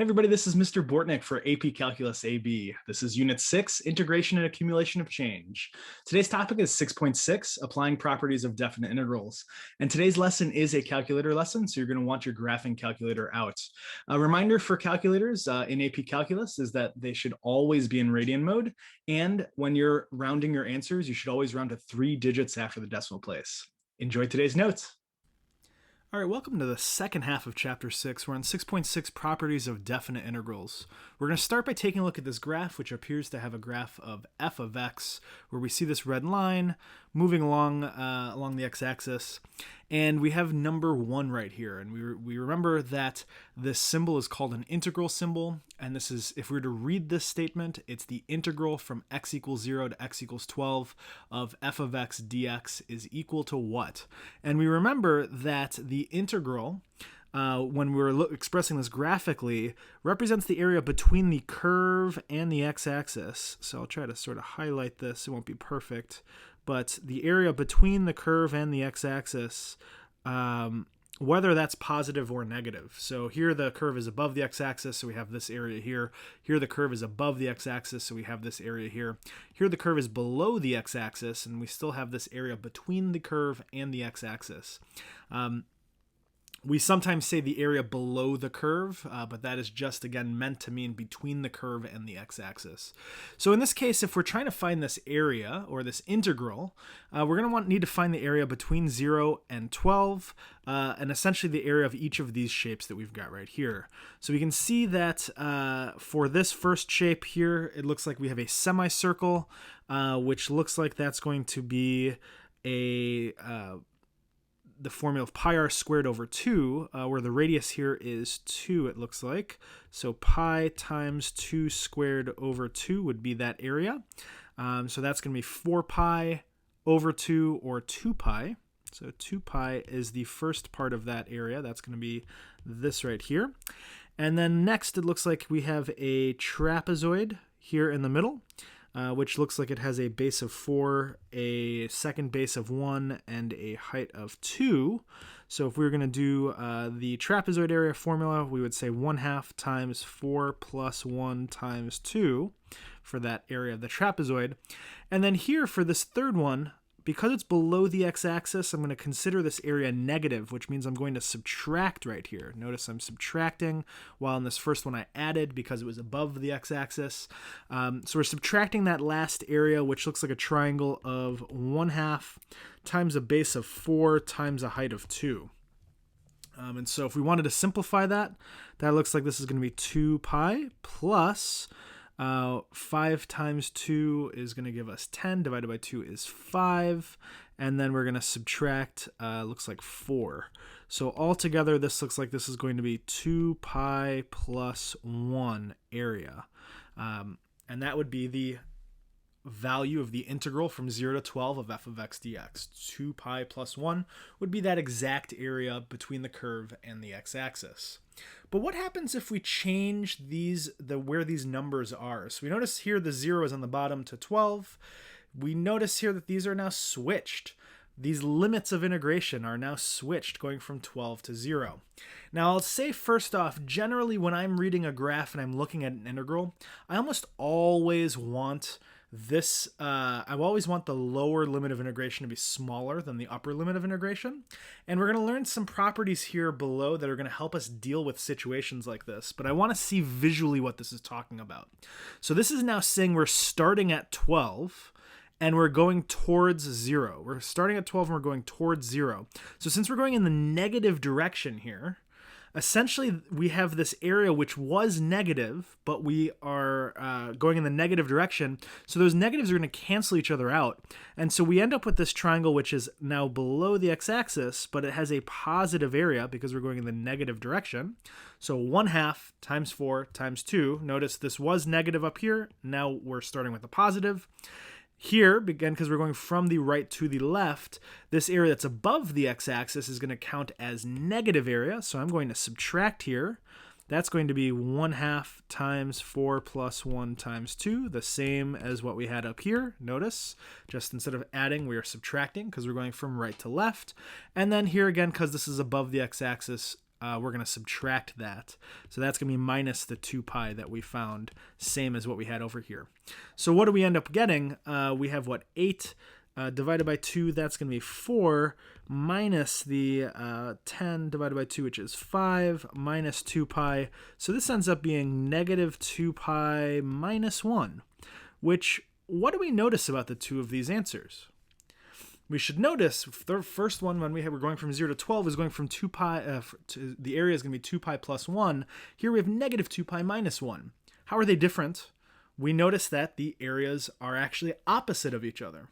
Hey everybody, this is Mr. Bortnick for AP Calculus AB. This is Unit 6, Integration and Accumulation of Change. Today's topic is 6.6, Applying Properties of Definite Integrals. And today's lesson is a calculator lesson, so you're going to want your graphing calculator out. A reminder for calculators in AP Calculus is that they should always be in radian mode, and when you're rounding your answers, you should always round to 3 digits after the decimal place. Enjoy today's notes. All right, welcome to the second half of Chapter 6. We're on 6.6 Properties of Definite Integrals. We're going to start by taking a look at this graph, which appears to have a graph of f of x, where we see this red line moving along the x-axis. And we have number 1 right here. And we remember that this symbol is called an integral symbol. And this is, if we were to read this statement, it's the integral from x equals 0 to x equals 12 of f of x dx is equal to what? And we remember that the integral, when we're expressing this graphically, represents the area between the curve and the x-axis. So I'll try to sort of highlight this. It won't be perfect. But the area between the curve and the x-axis, whether that's positive or negative. So here the curve is above the x-axis, so we have this area here. Here the curve is above the x-axis, so we have this area here. Here the curve is below the x-axis, and we still have this area between the curve and the x-axis. We sometimes say the area below the curve, but that is just, again, meant to mean between the curve and the x-axis. So in this case, if we're trying to find this area, or this integral, we're going to need to find the area between 0 and 12, and essentially the area of each of these shapes that we've got right here. So we can see that for this first shape here, it looks like we have a semicircle, which looks like that's going to be the formula of pi r squared over 2, where the radius here is 2, it looks like. So pi times 2 squared over 2 would be that area. So that's going to be 4 pi over 2, or 2 pi. So 2 pi is the first part of that area. That's going to be this right here. And then next, it looks like we have a trapezoid here in the middle, which looks like it has a base of 4, a second base of 1, and a height of 2. So if we were going to do the trapezoid area formula, we would say 1/2 times 4 plus 1 times 2 for that area of the trapezoid. And then here for this third one, because it's below the x-axis, I'm going to consider this area negative, which means I'm going to subtract right here. Notice I'm subtracting, while in this first one I added because it was above the x-axis. So we're subtracting that last area, which looks like a triangle of 1/2 times a base of 4 times a height of 2. And so if we wanted to simplify that, that looks like this is going to be 2 pi plus 5 times 2 is going to give us 10, divided by 2 is 5, and then we're going to subtract, looks like 4. So altogether, this looks like this is going to be 2 pi plus 1 area. And that would be the value of the integral from 0 to 12 of f of x dx. 2 pi plus 1 would be that exact area between the curve and the x-axis. But what happens if we change where these numbers are? So we notice here the 0 is on the bottom to 12. We notice here that these are now switched. These limits of integration are now switched, going from 12 to 0. Now, I'll say first off, generally when I'm reading a graph and I'm looking at an integral, I almost always want I always want the lower limit of integration to be smaller than the upper limit of integration. And we're going to learn some properties here below that are going to help us deal with situations like this. But I want to see visually what this is talking about. So this is now saying we're starting at 12 and we're going towards 0. We're starting at 12 and we're going towards 0. So since we're going in the negative direction here, essentially, we have this area which was negative, but we are going in the negative direction. So those negatives are going to cancel each other out. And so we end up with this triangle which is now below the x-axis, but it has a positive area because we're going in the negative direction. So 1/2 times 4 times 2. Notice this was negative up here. Now we're starting with a positive. Here, again, because we're going from the right to the left, this area that's above the x-axis is going to count as negative area. So I'm going to subtract here. That's going to be 1/2 times 4 plus 1 times 2, the same as what we had up here. Notice, just instead of adding, we are subtracting because we're going from right to left. And then here again, because this is above the x-axis, we're going to subtract that. So that's going to be minus the 2 pi that we found, same as what we had over here. So what do we end up getting? We have what, 8 divided by 2, that's going to be 4, minus the 10 divided by 2, which is 5, minus 2 pi. So this ends up being negative 2 pi minus 1, which, what do we notice about the two of these answers? We should notice the first one, when we're going from 0 to 12, is going from 2 pi, the area is going to be 2 pi plus 1. Here we have negative 2 pi minus 1. How are they different? We notice that the areas are actually opposite of each other.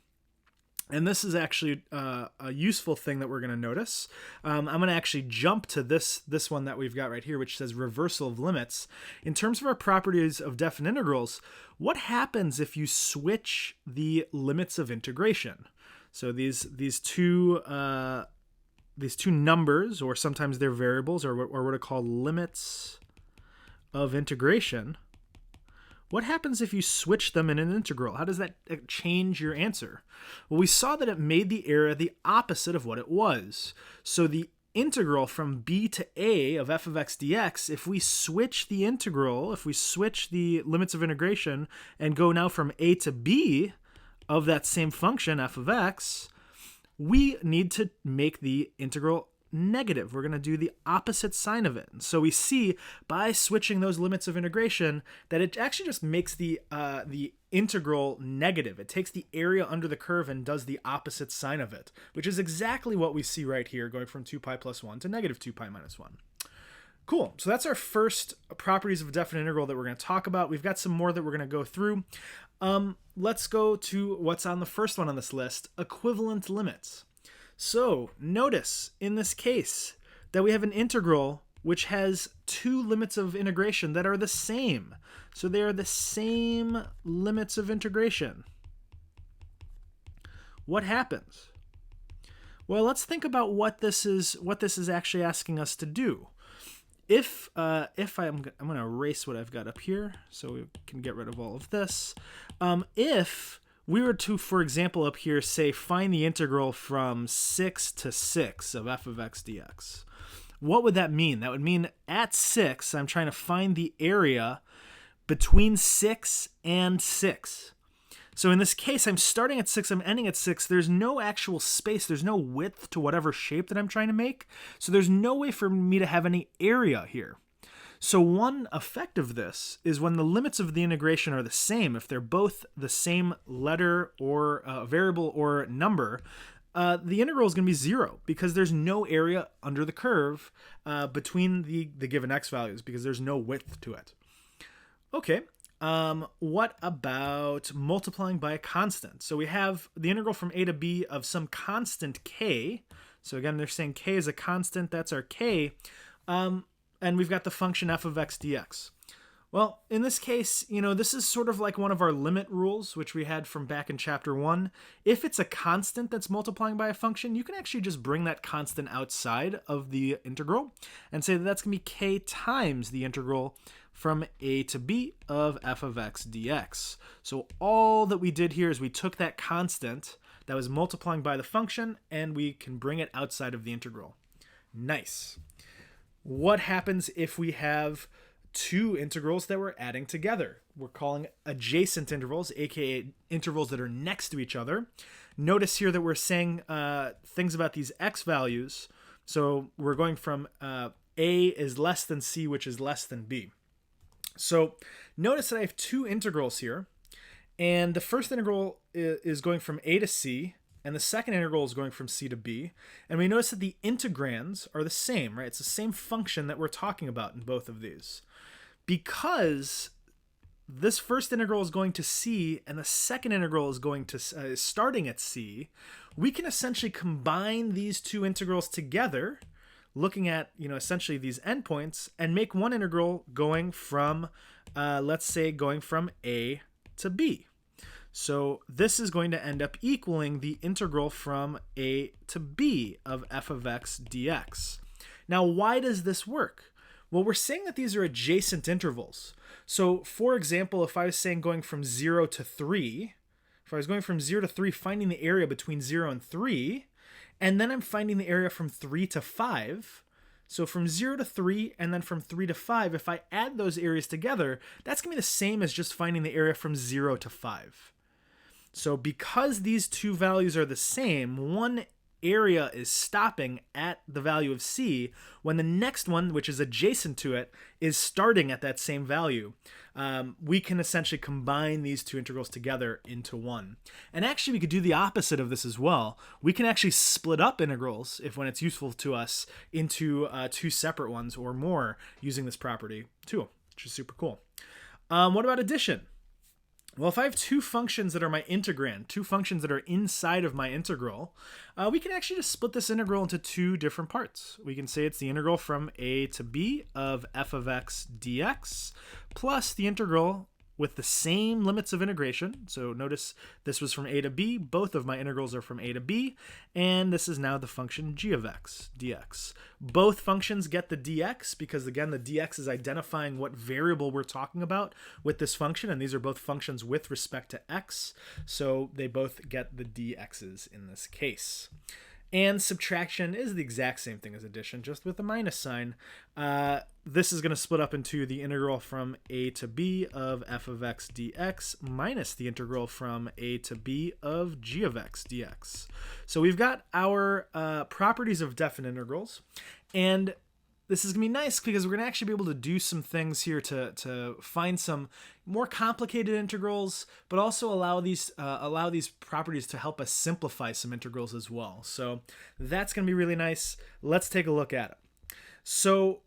And this is actually a useful thing that we're going to notice. I'm going to actually jump to this one that we've got right here, which says reversal of limits. In terms of our properties of definite integrals, what happens if you switch the limits of integration? So these two numbers, or sometimes they're variables, or what are called limits of integration. What happens if you switch them in an integral? How does that change your answer? Well, we saw that it made the area the opposite of what it was. So the integral from b to a of f of x dx, if we switch the integral, if we switch the limits of integration and go now from a to b of that same function, f of x, we need to make the integral negative. We're going to do the opposite sign of it. And so we see by switching those limits of integration that it actually just makes the integral negative. It takes the area under the curve and does the opposite sign of it, which is exactly what we see right here, going from 2 pi plus 1 to negative 2 pi minus 1. Cool. So that's our first properties of a definite integral that we're going to talk about. We've got some more that we're going to go through. Let's go to what's on the first one on this list, equivalent limits. So notice in this case that we have an integral which has two limits of integration that are the same. So they are the same limits of integration. What happens? Well, let's think about what this is actually asking us to do. If I'm going to erase what I've got up here so we can get rid of all of this. If we were to, for example, up here, say, find the integral from 6 to 6 of f of x dx. What would that mean? That would mean at 6, I'm trying to find the area between 6 and 6. So in this case, I'm starting at 6, I'm ending at 6. There's no actual space. There's no width to whatever shape that I'm trying to make. So there's no way for me to have any area here. So one effect of this is when the limits of the integration are the same, if they're both the same letter or variable or number, the integral is going to be 0 because there's no area under the curve between the given x values because there's no width to it. Okay, what about multiplying by a constant? So we have the integral from a to b of some constant k. So again, they're saying k is a constant. That's our k. And we've got the function f of x dx. Well, in this case, this is sort of like one of our limit rules, which we had from back in chapter 1. If it's a constant that's multiplying by a function, you can actually just bring that constant outside of the integral and say that that's going to be k times the integral from a to b of f of x dx. So all that we did here is we took that constant that was multiplying by the function and we can bring it outside of the integral. Nice. What happens if we have two integrals that we're adding together? We're calling adjacent intervals, aka intervals that are next to each other. Notice here that we're saying things about these x values. So we're going from a is less than c, which is less than b. So notice that I have two integrals here. And the first integral is going from a to c. And the second integral is going from c to b. And we notice that the integrands are the same, right? It's the same function that we're talking about in both of these. Because this first integral is going to c and the second integral is going to starting at c, we can essentially combine these two integrals together, looking at essentially these endpoints, and make one integral going from, let's say, going from a to b. So this is going to end up equaling the integral from a to b of f of x dx. Now, why does this work? Well, we're saying that these are adjacent intervals. So, for example, if I was saying going from 0 to 3, if I was going from 0 to 3, finding the area between 0 and 3, and then I'm finding the area from 3 to 5, So from 0 to 3 and then from 3 to 5, if I add those areas together, that's going to be the same as just finding the area from 0 to 5. So because these two values are the same, one area is stopping at the value of C when the next one, which is adjacent to it, is starting at that same value. We can essentially combine these two integrals together into one. And actually we could do the opposite of this as well. We can actually split up integrals, if when it's useful to us, into two separate ones or more using this property too, which is super cool. What about addition? Well, if I have two functions that are my integrand, two functions that are inside of my integral, we can actually just split this integral into two different parts. We can say it's the integral from a to b of f of x dx plus the integral with the same limits of integration. So notice this was from a to b. Both of my integrals are from a to b. And this is now the function g of x dx. Both functions get the dx because, again, the dx is identifying what variable we're talking about with this function. And these are both functions with respect to x. So they both get the dx's in this case. And subtraction is the exact same thing as addition, just with a minus sign. This is going to split up into the integral from a to b of f of x dx minus the integral from a to b of g of x dx. So we've got our properties of definite integrals. And this is going to be nice because we're going to actually be able to do some things here to find some more complicated integrals, but also allow these properties to help us simplify some integrals as well. So that's going to be really nice. Let's take a look at it. So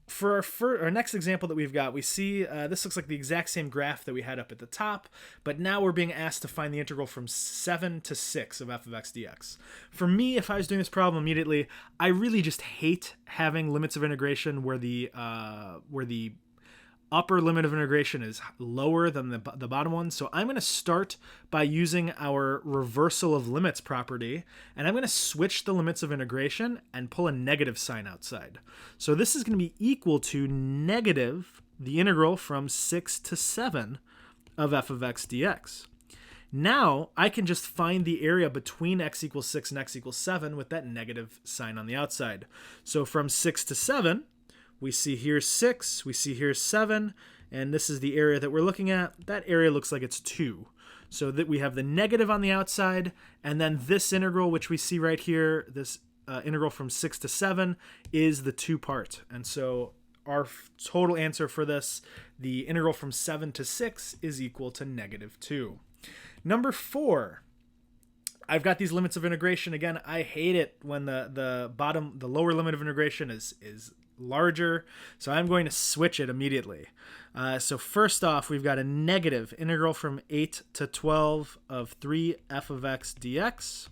for our next example that we've got, we see this looks like the exact same graph that we had up at the top, but now we're being asked to find the integral from 7 to 6 of f of x dx. For me, if I was doing this problem immediately, I really just hate having limits of integration where the upper limit of integration is lower than the bottom one. So I'm going to start by using our reversal of limits property, and I'm going to switch the limits of integration and pull a negative sign outside. So this is going to be equal to negative the integral from 6 to 7 of f of x dx. Now I can just find the area between x equals 6 and x equals 7 with that negative sign on the outside. So from 6 to 7, we see here 6, we see here 7, and this is the area that we're looking at. That area looks like it's 2. So that we have the negative on the outside, and then this integral, which we see right here, this integral from 6 to 7, is the 2 part. And so our total answer for this, the integral from 7 to 6, is equal to negative 2. Number 4. I've got these limits of integration. Again, I hate it when the lower limit of integration is larger, so I'm going to switch it immediately. So first off, we've got a negative integral from 8 to 12 of 3 f of x dx.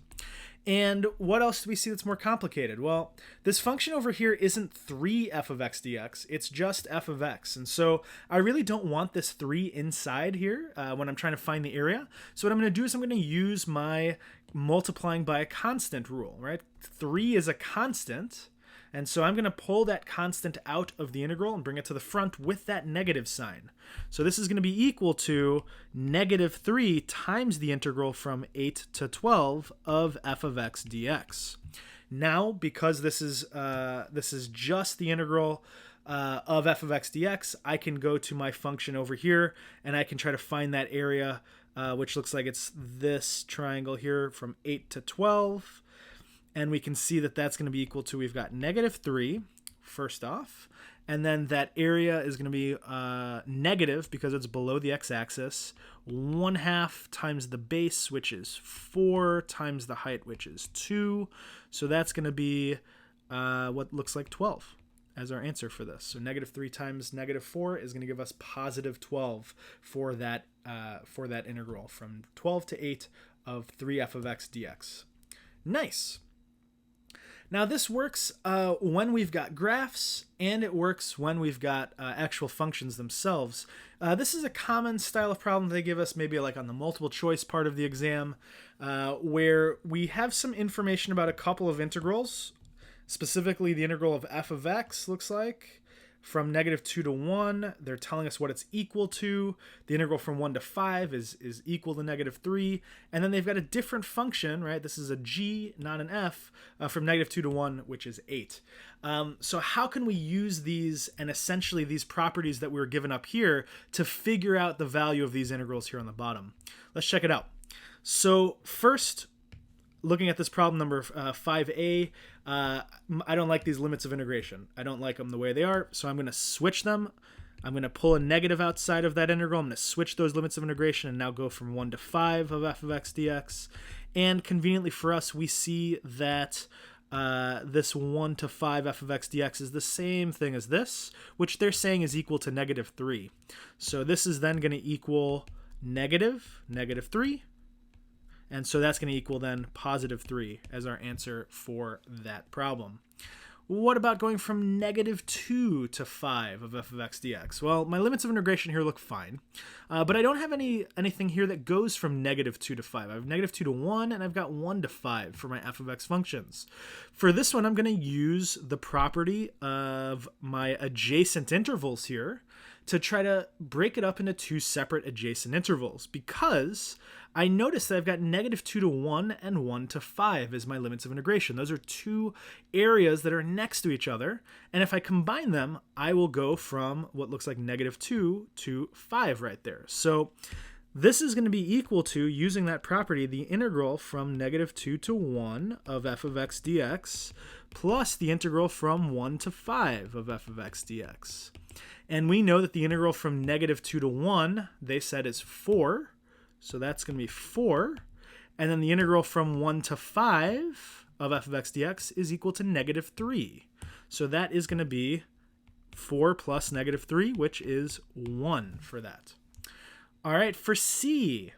And what else do we see that's more complicated? Well, this function over here isn't 3 f of x dx, it's just f of x. And so I really don't want this 3 inside here when I'm trying to find the area. So what I'm going to do is I'm going to use my multiplying by a constant rule, right? 3 is a constant. And so I'm going to pull that constant out of the integral and bring it to the front with that negative sign. So this is going to be equal to negative 3 times the integral from 8 to 12 of f of x dx. Now, because this is just the integral of f of x dx, I can go to my function over here and I can try to find that area, which looks like it's this triangle here from 8 to 12. And we can see that that's going to be equal to, we've got negative 3, first off, and then that area is going to be negative because it's below the x-axis, 1/2 times the base, which is 4, times the height, which is 2. So that's going to be what looks like 12 as our answer for this. So negative 3 times negative 4 is going to give us positive 12 for that integral from 12 to 8 of 3f of x dx. Nice. Now this works when we've got graphs, and it works when we've got actual functions themselves. This is a common style of problem they give us maybe like on the multiple choice part of the exam, where we have some information about a couple of integrals, specifically the integral of f of x looks like from -2 to 1, they're telling us what it's equal to. The integral from 1 to 5 is equal to -3. And then they've got a different function, right? This is a g, not an f, from -2 to 1, which is 8. So how can we use these and essentially these properties that we were given up here to figure out the value of these integrals here on the bottom? Let's check it out. So first, looking at this problem number 5a, I don't like these limits of integration. I don't like them the way they are, so I'm going to switch them. I'm going to pull a negative outside of that integral. I'm going to switch those limits of integration and now go from 1 to 5 of f of x dx. And conveniently for us, we see that this 1 to 5 f of x dx is the same thing as this, which they're saying is equal to -3. So this is then going to equal -3. And so that's going to equal then +3 as our answer for that problem. What about going from -2 to 5 of f of x dx? Well, my limits of integration here look fine, but I don't have anything here that goes from -2 to 5. I have -2 to 1, and I've got 1 to 5 for my f of x functions. For this one, I'm going to use the property of my adjacent intervals here to try to break it up into two separate adjacent intervals, because I notice that I've got -2 to 1 and 1 to 5 as my limits of integration. Those are two areas that are next to each other, and if I combine them, I will go from what looks like -2 to 5 right there. So this is going to be equal to, using that property, the integral from -2 to 1 of f of x dx plus the integral from 1 to 5 of f of x dx. And we know that the integral from -2 to 1, they said, is 4. So that's going to be 4. And then the integral from 1 to 5 of f of x dx is equal to -3. So that is going to be 4 plus -3, which is 1 for that. All right, for C,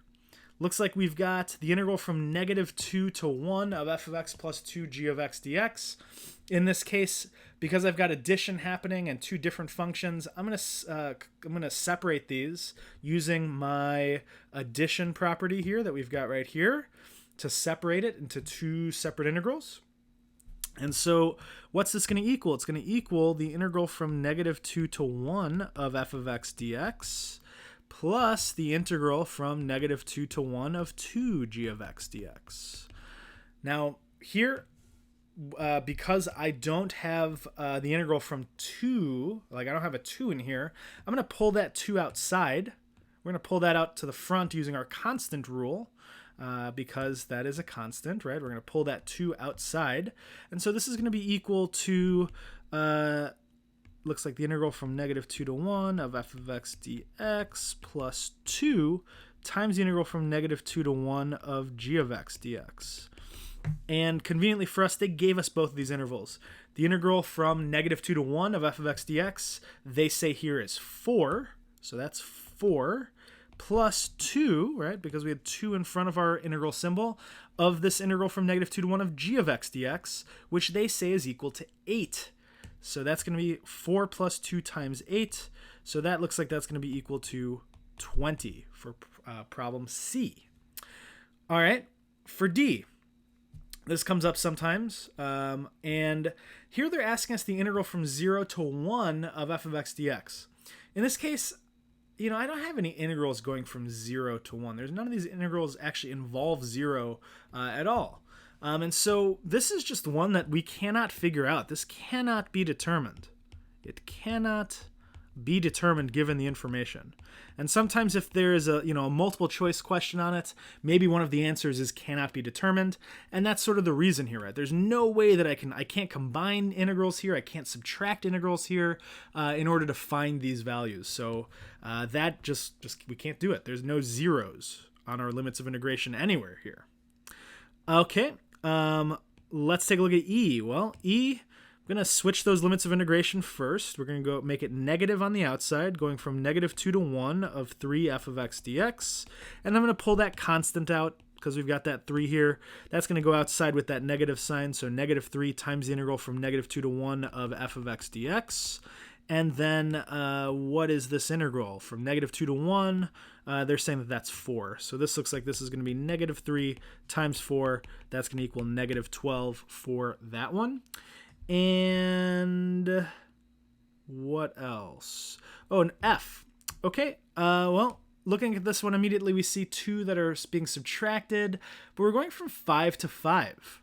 looks like we've got the integral from -2 to 1 of f of x plus 2g of x dx. In this case, because I've got addition happening and two different functions, I'm gonna separate these using my addition property here that we've got right here to separate it into two separate integrals. And so what's this going to equal? It's going to equal the integral from -2 to 1 of f of x dx plus the integral from -2 to 1 of 2g of x dx. Now here, because I don't have the integral from 2, like I don't have a 2 in here, I'm going to pull that 2 outside. We're going to pull that out to the front using our constant rule, because that is a constant, right? We're going to pull that 2 outside. And so this is going to be equal to, looks like the integral from -2 to 1 of f of x dx plus 2 times the integral from -2 to 1 of g of x dx. And conveniently for us, they gave us both of these intervals. The integral from -2 to 1 of f of x dx, they say here is 4. So that's 4 plus 2, right? Because we had 2 in front of our integral symbol, of this integral from -2 to 1 of g of x dx, which they say is equal to 8. So that's going to be 4 plus 2 times 8. So that looks like that's going to be equal to 20 for problem C. All right, for D. This comes up sometimes, and here they're asking us the integral from 0 to 1 of f of x dx. In this case, you know, I don't have any integrals going from 0 to 1. There's none of these integrals actually involve 0 at all. And so this is just one that we cannot figure out. This cannot be determined. It cannot be determined given the information. And sometimes if there is a multiple choice question on it, maybe one of the answers is cannot be determined, and that's sort of the reason here, right? There's no way that I can't combine integrals here, I can't subtract integrals here in order to find these values. So that just we can't do it. There's no zeros on our limits of integration anywhere here. Okay, let's take a look at E. Well, E, I'm going to switch those limits of integration first. We're going to go make it negative on the outside, going from -2 to 1 of 3 f of x dx. And I'm going to pull that constant out because we've got that 3 here. That's going to go outside with that negative sign. So -3 times the integral from -2 to 1 of f of x dx. And then what is this integral? From -2 to 1, they're saying that that's 4. So this looks like this is going to be -3 times 4. That's going to equal -12 for that one. And What else? Oh, an f. Okay, well, looking at this one immediately, we see 2 that are being subtracted, but we're going from 5 to 5.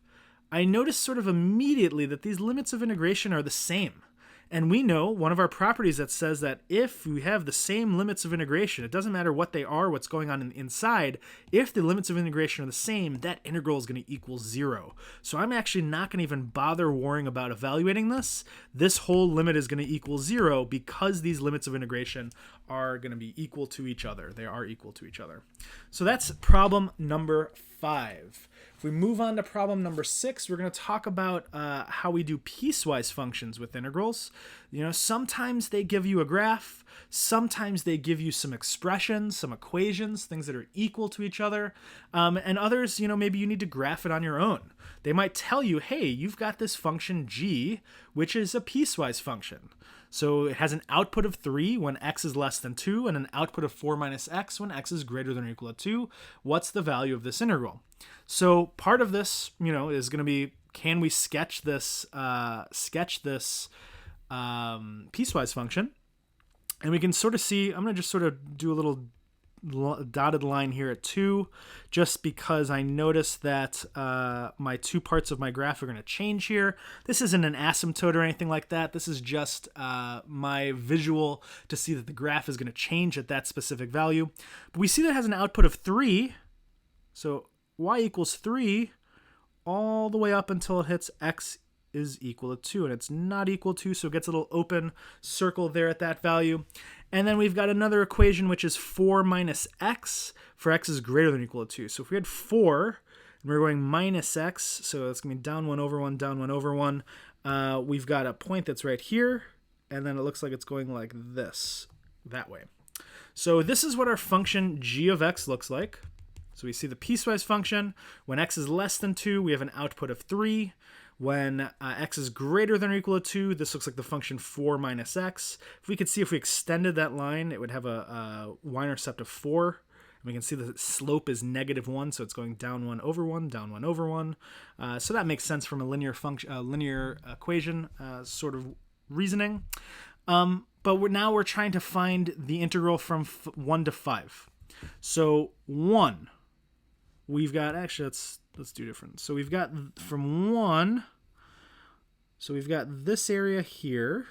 I noticed sort of immediately that these limits of integration are the same. And we know one of our properties that says that if we have the same limits of integration, it doesn't matter what they are, what's going on inside, if the limits of integration are the same, that integral is going to equal 0. So I'm actually not going to even bother worrying about evaluating this. This whole limit is going to equal 0 because these limits of integration are going to be equal to each other. They are equal to each other. So that's problem number 5. If we move on to problem number 6, we're going to talk about how we do piecewise functions with integrals. Sometimes they give you a graph, sometimes they give you some expressions, some equations, things that are equal to each other, and others, maybe you need to graph it on your own. They might tell you, hey, you've got this function g, which is a piecewise function. So it has an output of 3 when x is less than 2, and an output of 4 minus x when x is greater than or equal to 2. What's the value of this integral? So part of this, is going to be, can we sketch this piecewise function? And we can sort of see, I'm going to just sort of do a little dotted line here at 2, just because I noticed that my 2 parts of my graph are going to change here. This isn't an asymptote or anything like that. This is just my visual to see that the graph is going to change at that specific value. But we see that it has an output of 3. So y equals 3 all the way up until it hits x is equal to 2, and it's not equal to, so it gets a little open circle there at that value. And then we've got another equation, which is 4 minus x for x is greater than or equal to 2. So if we had 4 and we're going minus x, so it's going to be down 1 over 1, down 1 over 1, we've got a point that's right here, and then it looks like it's going like this, that way. So this is what our function g of x looks like. So we see the piecewise function. When x is less than 2, we have an output of 3. When x is greater than or equal to 2, this looks like the function 4 minus x. If we could see, if we extended that line, it would have a y-intercept of 4. And we can see the slope is negative 1, so it's going down 1 over 1, down 1 over 1. So that makes sense from a linear equation sort of reasoning. But now we're trying to find the integral from 1 to 5. So 1, we've got, actually, let's do different. So we've got from 1, so we've got this area here,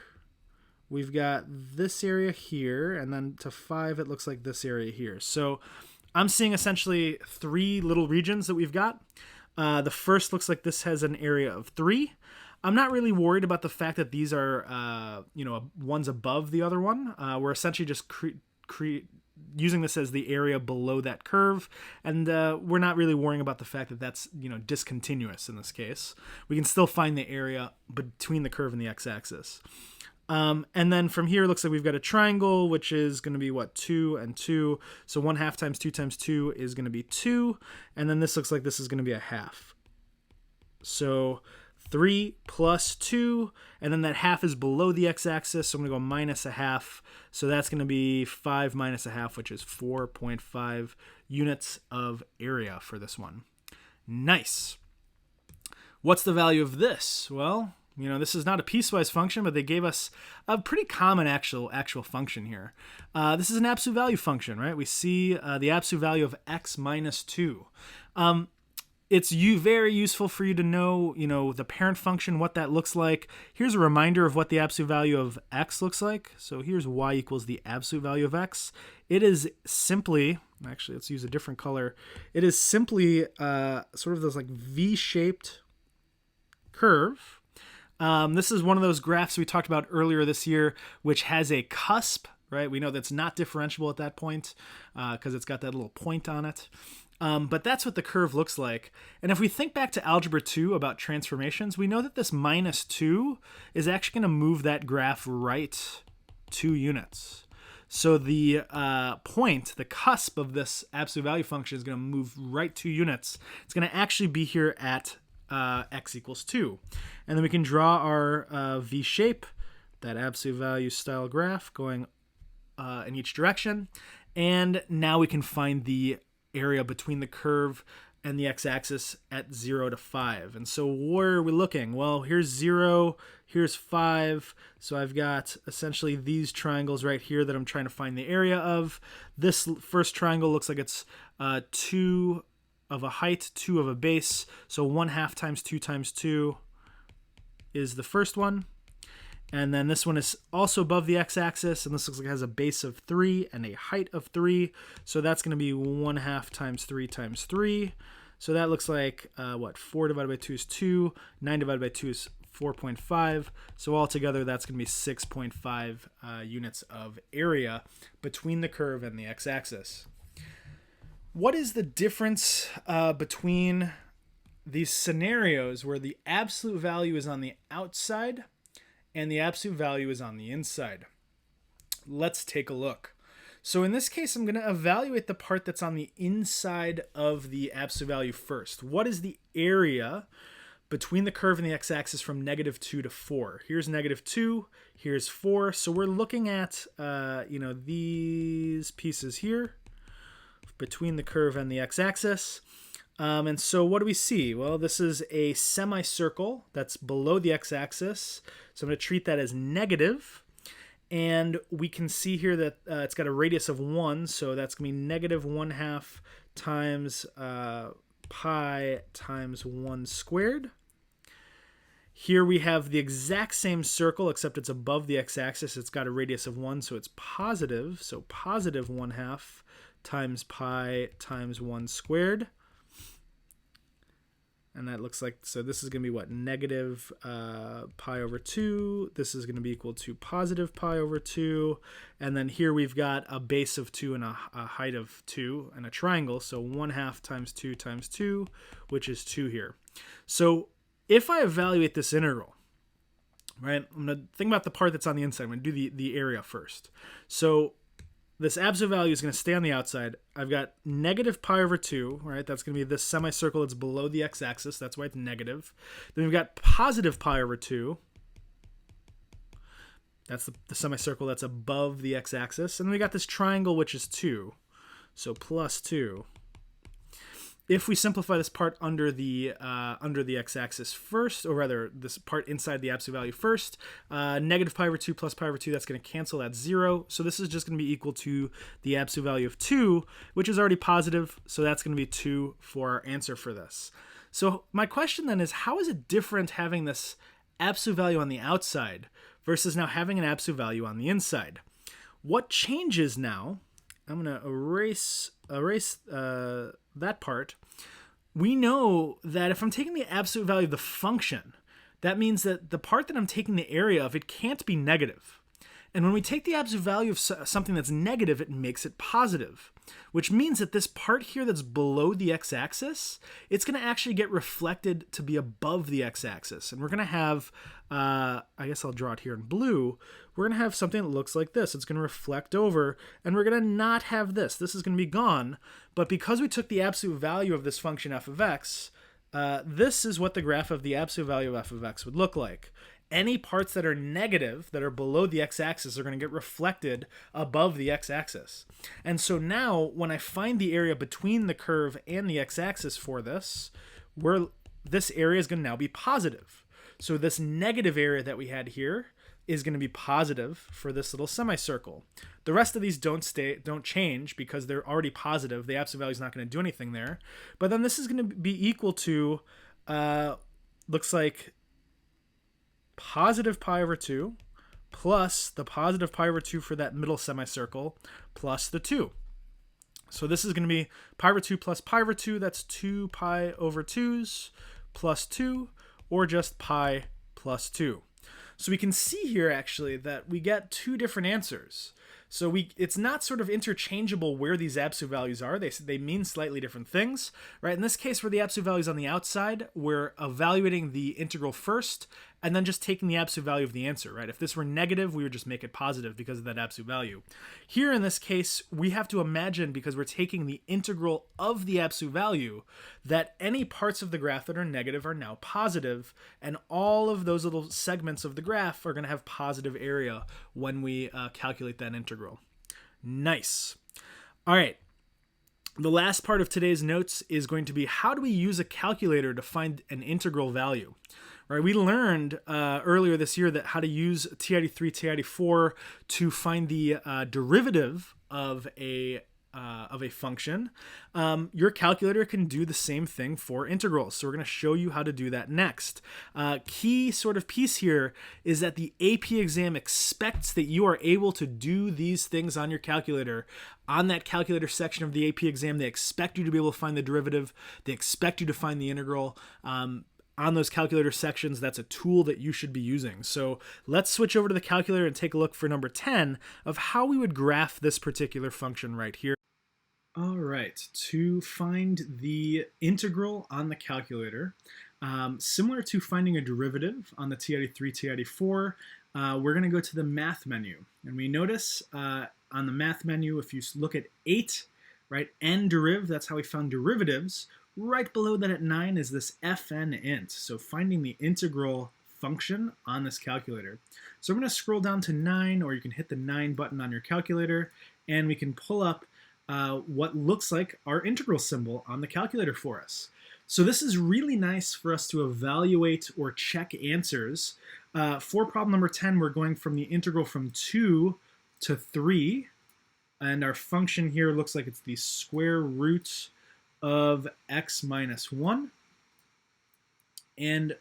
we've got this area here, and then to 5 it looks like this area here. So I'm seeing essentially 3 little regions that we've got. The first looks like this has an area of 3. I'm not really worried about the fact that these are one's above the other one. We're essentially just using this as the area below that curve, and we're not really worrying about the fact that that's discontinuous in this case. We can still find the area between the curve and the x-axis. And then from here, it looks like we've got a triangle, which is going to be, 2 and 2. So 1/2 times 2 times 2 is going to be 2. And then this looks like this is going to be a half. So 3 plus 2, and then that half is below the x-axis, so I'm going to go minus a half. So that's going to be 5 minus a half, which is 4.5 units of area for this one. Nice. What's the value of this? Well, this is not a piecewise function, but they gave us a pretty common actual function here. This is an absolute value function, right? We see the absolute value of x minus 2. It's very useful for you to know, the parent function, what that looks like. Here's a reminder of what the absolute value of x looks like. So here's y equals the absolute value of x. It is simply, actually, let's use a different color. It is simply sort of this like V-shaped curve. This is one of those graphs we talked about earlier this year, which has a cusp, right? We know that's not differentiable at that point because it's got that little point on it. But that's what the curve looks like. And if we think back to Algebra 2 about transformations, we know that this minus 2 is actually going to move that graph right 2 units. So the point, the cusp of this absolute value function is going to move right 2 units. It's going to actually be here at x equals 2. And then we can draw our V shape, that absolute value style graph going in each direction. And now we can find the area between the curve and the x-axis at 0 to 5. And so where are we looking? Well, here's 0, here's 5. So I've got essentially these triangles right here that I'm trying to find the area of. This first triangle looks like it's 2 of a height, 2 of a base. So 1/2 times 2 times 2 is the first one. And then this one is also above the x-axis, and this looks like it has a base of 3 and a height of 3. So that's going to be 1/2 times 3 times 3. So that looks like, 4 divided by 2 is 2. 9 divided by 2 is 4.5. So altogether, that's going to be 6.5 units of area between the curve and the x-axis. What is the difference between these scenarios where the absolute value is on the outside and the absolute value is on the inside? Let's take a look. So in this case, I'm going to evaluate the part that's on the inside of the absolute value first. What is the area between the curve and the x-axis from -2 to 4? Here's -2, here's 4. So we're looking at, these pieces here between the curve and the x-axis. And so what do we see? Well, this is a semicircle that's below the x-axis. So I'm going to treat that as negative. And we can see here that it's got a radius of 1. So that's going to be -1/2 times pi times 1 squared. Here we have the exact same circle, except it's above the x-axis. It's got a radius of 1, so it's positive. So positive 1/2 times pi times 1 squared. And that looks like, so this is going to be what? Negative pi over 2. This is going to be equal to positive pi over 2. And then here we've got a base of 2 and a height of 2 and a triangle. So 1/2 times 2 times 2, which is 2 here. So if I evaluate this integral, right, I'm going to think about the part that's on the inside. I'm going to do the area first. So this absolute value is going to stay on the outside. I've got negative pi over 2, right? That's going to be this semicircle that's below the x-axis. That's why it's negative. Then we've got positive pi over 2. That's the semicircle that's above the x-axis. And then we got this triangle, which is 2. So plus 2. If we simplify this part under the x-axis first, or rather this part inside the absolute value first, negative pi over 2 plus pi over 2, that's going to cancel. That's 0. So this is just going to be equal to the absolute value of 2, which is already positive. So that's going to be 2 for our answer for this. So my question then is, how is it different having this absolute value on the outside versus now having an absolute value on the inside? What changes now? I'm going to erase that part. We know that if I'm taking the absolute value of the function, that means that the part that I'm taking the area of, it can't be negative. And when we take the absolute value of something that's negative, it makes it positive, which means that this part here that's below the x-axis, it's going to actually get reflected to be above the x-axis. And we're going to have, I guess I'll draw it here in blue, we're going to have something that looks like this. It's going to reflect over, and we're going to not have this. This is going to be gone. But because we took the absolute value of this function f of x, this is what the graph of the absolute value of f of x would look like. Any parts that are negative, that are below the x-axis, are going to get reflected above the x-axis. And so now, when I find the area between the curve and the x-axis for this, this area is going to now be positive. So this negative area that we had here is going to be positive for this little semicircle. The rest of these don't change because they're already positive. The absolute value is not going to do anything there. But then this is going to be equal to, looks like, positive pi over 2 plus the positive pi over 2 for that middle semicircle plus the 2. So this is going to be pi over 2 plus pi over 2. That's 2 pi over 2s plus 2, or just pi plus 2. So we can see here actually that we get two different answers. So it's not sort of interchangeable where these absolute values are. They mean slightly different things, right? In this case, where the absolute value is on the outside, we're evaluating the integral first and then just taking the absolute value of the answer, right? If this were negative, we would just make it positive because of that absolute value. Here in this case, we have to imagine, because we're taking the integral of the absolute value, that any parts of the graph that are negative are now positive, and all of those little segments of the graph are going to have positive area when we calculate that integral. Nice. All right. The last part of today's notes is going to be how do we use a calculator to find an integral value? Right, we learned earlier this year that how to use TID3, TID4 to find the derivative of a function. Your calculator can do the same thing for integrals. So we're going to show you how to do that next. Key sort of piece here is that the AP exam expects that you are able to do these things on your calculator. On that calculator section of the AP exam, they expect you to be able to find the derivative. They expect you to find the integral. On those calculator sections, that's a tool that you should be using. So let's switch over to the calculator and take a look for number 10 of how we would graph this particular function right here. All right, to find the integral on the calculator, similar to finding a derivative on the TID3, TID4, we're going to go to the math menu. And we notice on the math menu, if you look at 8, right, n deriv, that's how we found derivatives. Right below that at 9 is this fn int, so finding the integral function on this calculator. So I'm going to scroll down to 9, or you can hit the 9 button on your calculator, and we can pull up what looks like our integral symbol on the calculator for us. So this is really nice for us to evaluate or check answers. For problem number 10, we're going from the integral from 2 to 3, and our function here looks like it's the square root of x minus 1, and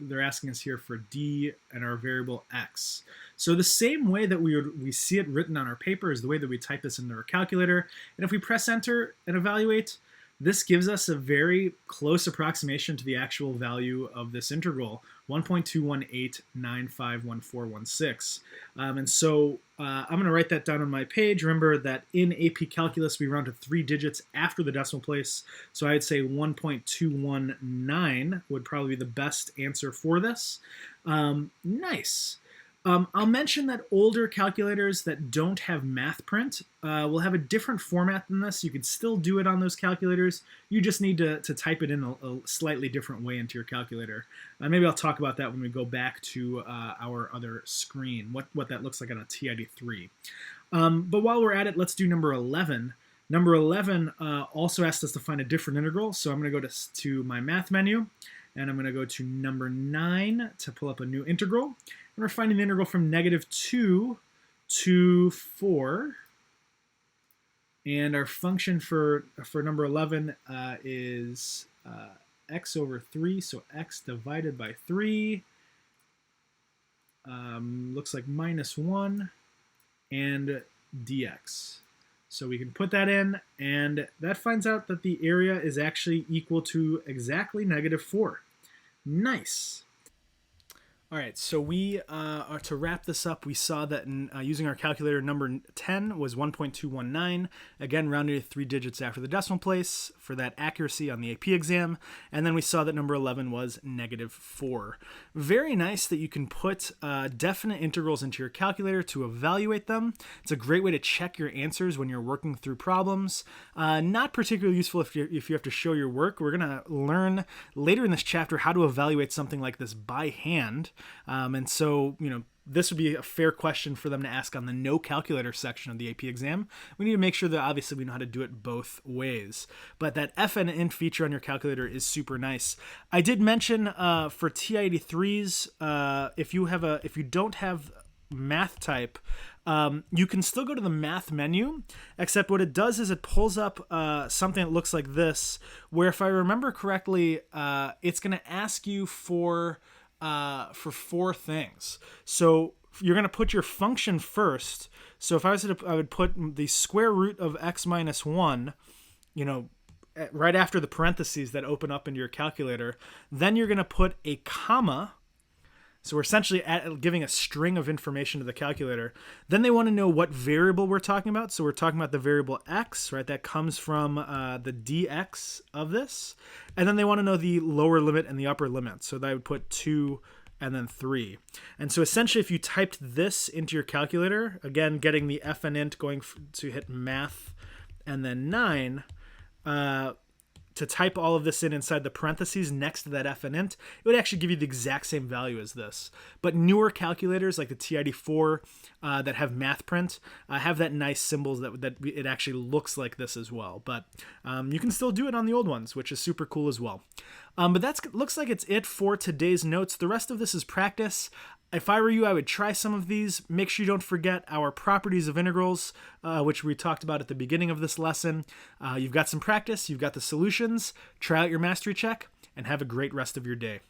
they're asking us here for d and our variable x. So the same way that we see it written on our paper is the way that we type this into our calculator, and if we press enter and evaluate, this gives us a very close approximation to the actual value of this integral, 1.218951416. And so I'm going to write that down on my page. Remember that in AP Calculus, we round to 3 digits after the decimal place. So I'd say 1.219 would probably be the best answer for this. Nice. I'll mention that older calculators that don't have math print will have a different format than this. You could still do it on those calculators. You just need to type it in a slightly different way into your calculator. Maybe I'll talk about that when we go back to our other screen, what that looks like on a TID3. But while we're at it, let's do number 11. Number 11 also asked us to find a different integral, so I'm going to go to my math menu, and I'm going to go to number 9 to pull up a new integral. And we're finding the integral from -2 to 4. And our function for number 11 is x over 3, so x divided by 3 looks like -1 and dx. So we can put that in, and that finds out that the area is actually equal to exactly -4. Nice. All right, so we are to wrap this up. We saw that in, using our calculator, number 10 was 1.219. Again, rounded to 3 digits after the decimal place for that accuracy on the AP exam. And then we saw that number 11 was -4. Very nice that you can put definite integrals into your calculator to evaluate them. It's a great way to check your answers when you're working through problems. Not particularly useful if you have to show your work. We're going to learn later in this chapter how to evaluate something like this by hand. And so, this would be a fair question for them to ask on the no calculator section of the AP exam. We need to make sure that obviously we know how to do it both ways. But that fn int feature on your calculator is super nice. I did mention for TI-83s, if you don't have math type, you can still go to the math menu, except what it does is it pulls up something that looks like this, where if I remember correctly, it's going to ask you for 4 things. So you're going to put your function first. So if I would put the square root of x minus 1, right after the parentheses that open up into your calculator. Then you're going to put a comma. So we're essentially giving a string of information to the calculator. Then they want to know what variable we're talking about. So we're talking about the variable x, right? That comes from the dx of this. And then they want to know the lower limit and the upper limit. So I would put 2 and then 3. And so essentially if you typed this into your calculator, again, getting the fn int going to hit math and then 9, to type all of this in inside the parentheses next to that f and int, it would actually give you the exact same value as this. But newer calculators like the TID4 that have math print have that nice symbols that it actually looks like this as well. But you can still do it on the old ones, which is super cool as well. But that looks like it's it for today's notes. The rest of this is practice. If I were you, I would try some of these. Make sure you don't forget our properties of integrals, which we talked about at the beginning of this lesson. You've got some practice, you've got the solutions. Try out your mastery check, and have a great rest of your day.